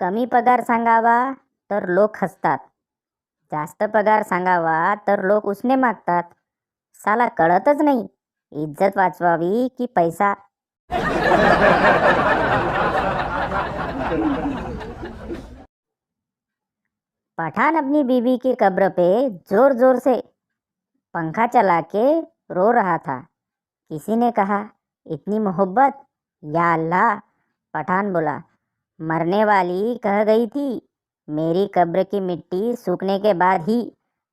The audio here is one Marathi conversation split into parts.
कमी पगार सांगावा तर लोक हसतात, जास्त पगार सांगावा तर लोक उसने मागतात. साला कळतच नाही, इज्जत वाचवावी की पैसा. पठान अपनी बीवी की कब्र पे जोर जोर से पंखा चला के रो रहा था. किसी ने कहा, इतनी मोहब्बत, या अल्लाह. पठान बोला, मरने वाली कह गई थी मेरी कब्र की मिट्टी सूखने के बाद ही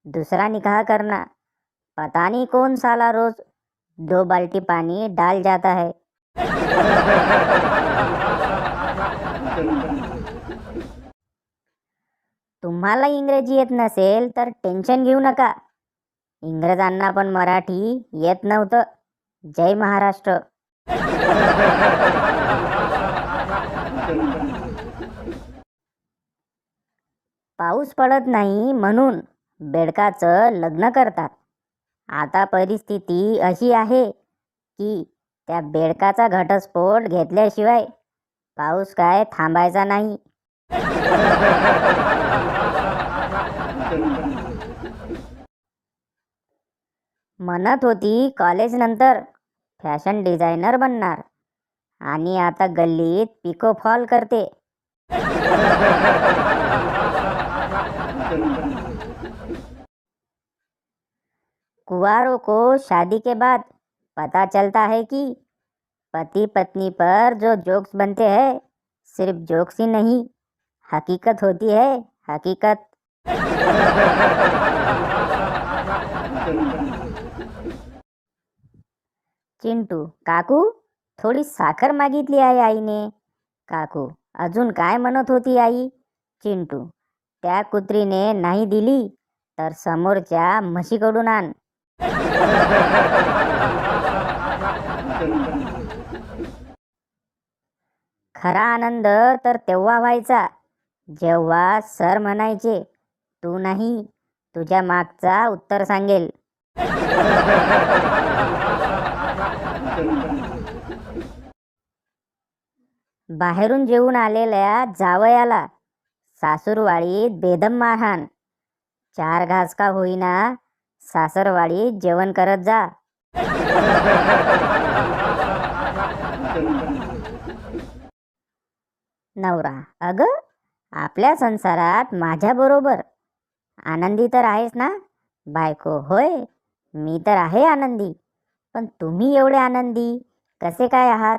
दूसरा निकाह करना. पता नहीं कौन साला रोज 2 बाल्टी पानी डाल जाता है. तुम्हाला इंग्रजी येत नसेल तर टेन्शन घेऊ नका. इंग्रजांना पण मराठी येत नव्हतं. जय महाराष्ट्र. पाऊस पडत नाही म्हणून बेडकाचं लग्न करतात. आता परिस्थिती अशी आहे की त्या बेडकाचा घटस्फोट घेतल्याशिवाय पाऊस काय थांबायचा नाही. म्हणत होती कॉलेज नंतर फॅशन डिझायनर बनणार आणि आता गल्लीत पिको फॉल करते. कुंवारों को शादी के बाद पता चलता है कि पति पत्नी पर जो जोक्स बनते हैं सिर्फ जोक्स ही नहीं, हकीकत होती है, हकीकत. चिंटू, काकू, थोडी साखर मागितली आहे आईने. काकू, अजून काय म्हणत होती आई. चिंटू, त्या कुत्रीने नाही दिली तर समोरच्या म्हशीकडून आण. खरा आनंद तर तेव्हा व्हायचा जेव्हा सर म्हणायचे, तू नाही, तुझ्या मागचा उत्तर सांगेल. बाहेरून जेवून आलेल्या जावयाला सासूरवाडीत बेदम मारहाण. 4 घास का होईना सासरवाडीत जेवण करत जा. नवरा, अगं, आपल्या संसारात माझ्याबरोबर आनंदी तर आहेस ना. बायको, होय, मी तर आहे आनंदी, पण तुम्ही एवढे आनंदी कसे काय आहात.